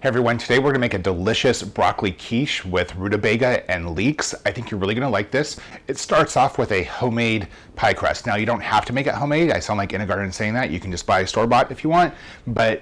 Hey everyone, today we're gonna make a delicious broccoli quiche with rutabaga and leeks. I think you're really gonna like this. It starts off with a homemade pie crust. Now you don't have to make it homemade. I sound like In a Garden saying that. You can just buy store-bought if you want, but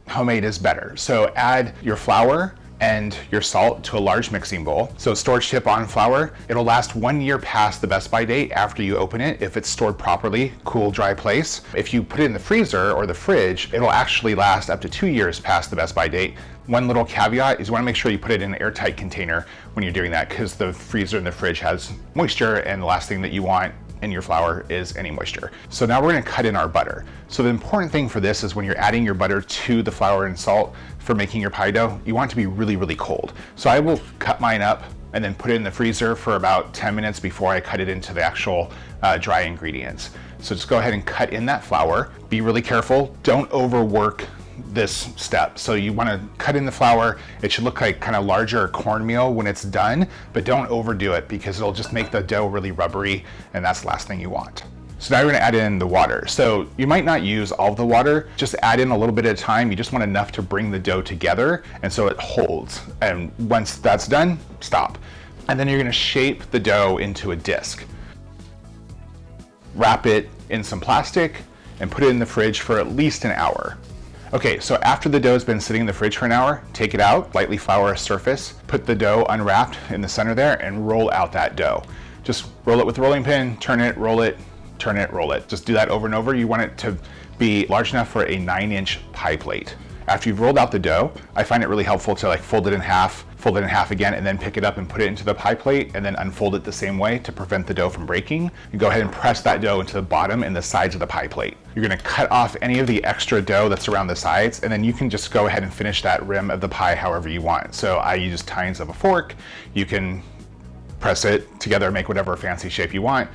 homemade is better. So add your flour and your salt to a large mixing bowl. So storage tip on flour, it'll last 1 year past the best by date after you open it if it's stored properly, cool, dry place. If you put it in the freezer or the fridge, it'll actually last up to 2 years past the best by date. One little caveat is you wanna make sure you put it in an airtight container when you're doing that, because the freezer and the fridge has moisture, and the last thing that you want in your flour is any moisture. So now we're gonna cut in our butter. So the important thing for this is when you're adding your butter to the flour and salt for making your pie dough, you want it to be really, really cold. So I will cut mine up and then put it in the freezer for about 10 minutes before I cut it into the actual dry ingredients. So just go ahead and cut in that flour. Be really careful, don't overwork this step. So you want to cut in the flour. It should look like kind of larger cornmeal when it's done, but don't overdo it because it'll just make the dough really rubbery, and that's the last thing you want. So now we're going to add in the water. So you might not use all of the water, just add in a little bit at a time. You just want enough to bring the dough together and so it holds. And once that's done, stop. And then you're going to shape the dough into a disc. Wrap it in some plastic and put it in the fridge for at least an hour. Okay, so after the dough has been sitting in the fridge for an hour, take it out, lightly flour a surface, put the dough unwrapped in the center there, and roll out that dough. Just roll it with a rolling pin, turn it, roll it, turn it, roll it. Just do that over and over. You want it to be large enough for a 9-inch pie plate. After you've rolled out the dough, I find it really helpful to fold it in half again, and then pick it up and put it into the pie plate, and then unfold it the same way to prevent the dough from breaking. You go ahead and press that dough into the bottom and the sides of the pie plate. You're gonna cut off any of the extra dough that's around the sides, and then you can just go ahead and finish that rim of the pie however you want. So I use tines of a fork. You can press it together, make whatever fancy shape you want.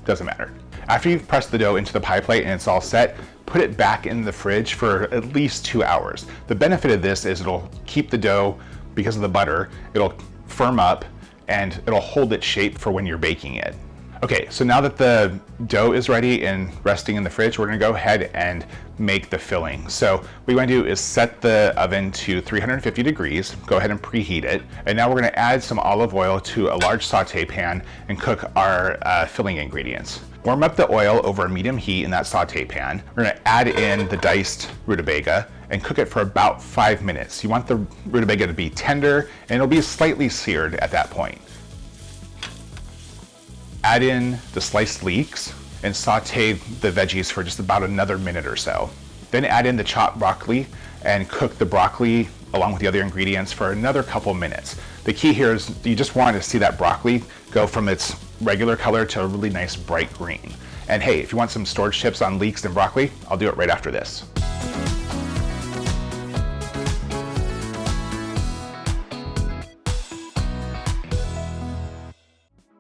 Doesn't matter. After you've pressed the dough into the pie plate and it's all set, put it back in the fridge for at least 2 hours. The benefit of this is it'll keep the dough, because of the butter, it'll firm up and it'll hold its shape for when you're baking it. Okay, so now that the dough is ready and resting in the fridge, we're gonna go ahead and make the filling. So what you wanna do is set the oven to 350 degrees, go ahead and preheat it, and now we're gonna add some olive oil to a large saute pan and cook our filling ingredients. Warm up the oil over a medium heat in that saute pan. We're gonna add in the diced rutabaga and cook it for about 5 minutes. You want the rutabaga to be tender, and it'll be slightly seared at that point. Add in the sliced leeks and saute the veggies for just about another minute or so. Then add in the chopped broccoli and cook the broccoli along with the other ingredients for another couple minutes. The key here is you just want to see that broccoli go from its regular color to a really nice bright green. And hey, if you want some storage tips on leeks and broccoli, I'll do it right after this.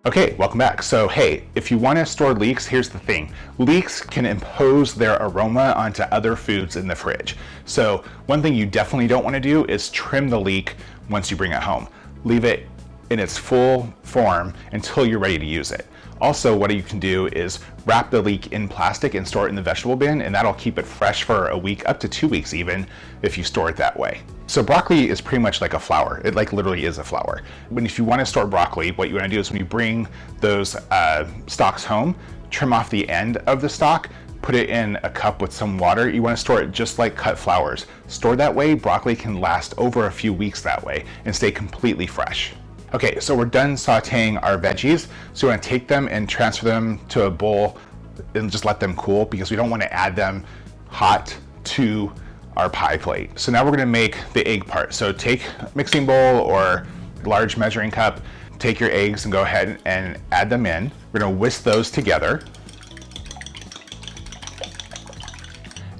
Okay, welcome back. So hey, if you want to store leeks, here's the thing. Leeks can impose their aroma onto other foods in the fridge. So one thing you definitely don't want to do is trim the leek once you bring it home. Leave it in its full form until you're ready to use it. Also, what you can do is wrap the leek in plastic and store it in the vegetable bin, and that'll keep it fresh for a week, up to 2 weeks even, if you store it that way. So broccoli is pretty much like a flower. It literally is a flower. If you want to store broccoli, what you want to do is when you bring those stalks home, trim off the end of the stalk, put it in a cup with some water. You want to store it just like cut flowers. Store that way, broccoli can last over a few weeks that way and stay completely fresh. Okay, so we're done sauteing our veggies. So we want to take them and transfer them to a bowl and just let them cool, because we don't want to add them hot to our pie plate. So now we're going to make the egg part. So take a mixing bowl or large measuring cup, take your eggs and go ahead and add them in. We're going to whisk those together.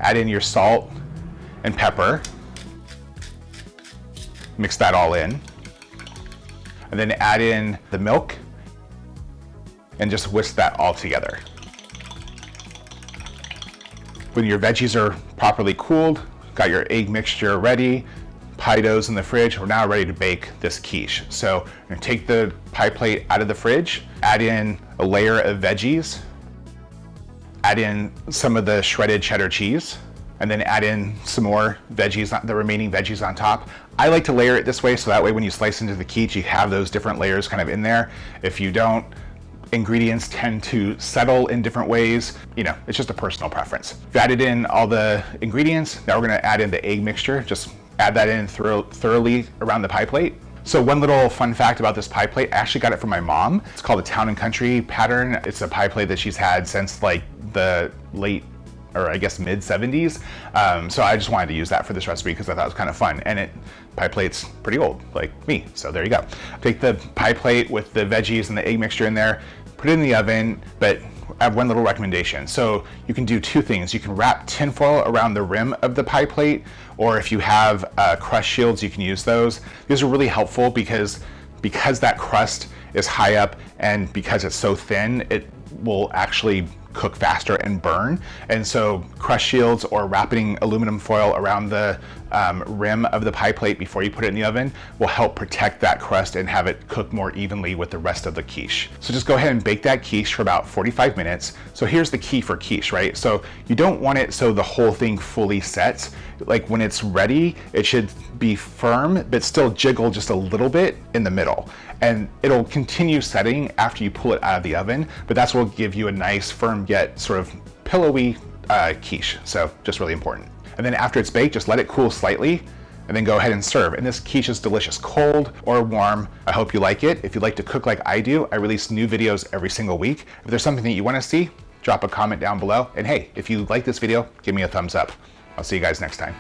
Add in your salt and pepper. Mix that all in. And then add in the milk and just whisk that all together. When your veggies are properly cooled, got your egg mixture ready, pie dough's in the fridge, we're now ready to bake this quiche. So we're gonna take the pie plate out of the fridge, add in a layer of veggies, add in some of the shredded cheddar cheese, and then add in some more veggies, the remaining veggies on top. I like to layer it this way, so that way when you slice into the quiche, you have those different layers kind of in there. If you don't, ingredients tend to settle in different ways. You know, it's just a personal preference. We've added in all the ingredients. Now we're gonna add in the egg mixture. Just add that in thoroughly around the pie plate. So one little fun fact about this pie plate, I actually got it from my mom. It's called a Town and Country pattern. It's a pie plate that she's had since like the late, or I guess mid 70s. So I just wanted to use that for this recipe because I thought it was kind of fun. And pie plate's pretty old, like me. So there you go. Take the pie plate with the veggies and the egg mixture in there, put it in the oven, but I have one little recommendation. So you can do two things. You can wrap tinfoil around the rim of the pie plate, or if you have crust shields, you can use those. These are really helpful because that crust is high up and because it's so thin, it will actually cook faster and burn. And so crust shields or wrapping aluminum foil around the rim of the pie plate before you put it in the oven will help protect that crust and have it cook more evenly with the rest of the quiche. So just go ahead and bake that quiche for about 45 minutes. So here's the key for quiche, right? So you don't want it so the whole thing fully sets. Like when it's ready, it should be firm, but still jiggle just a little bit in the middle. And it'll continue setting after you pull it out of the oven, but that's what will give you a nice, firm, yet sort of pillowy quiche. So just really important. And then after it's baked, just let it cool slightly and then go ahead and serve. And this quiche is delicious, cold or warm. I hope you like it. If you like to cook like I do, I release new videos every single week. If there's something that you want to see, drop a comment down below. And hey, if you like this video, give me a thumbs up. I'll see you guys next time.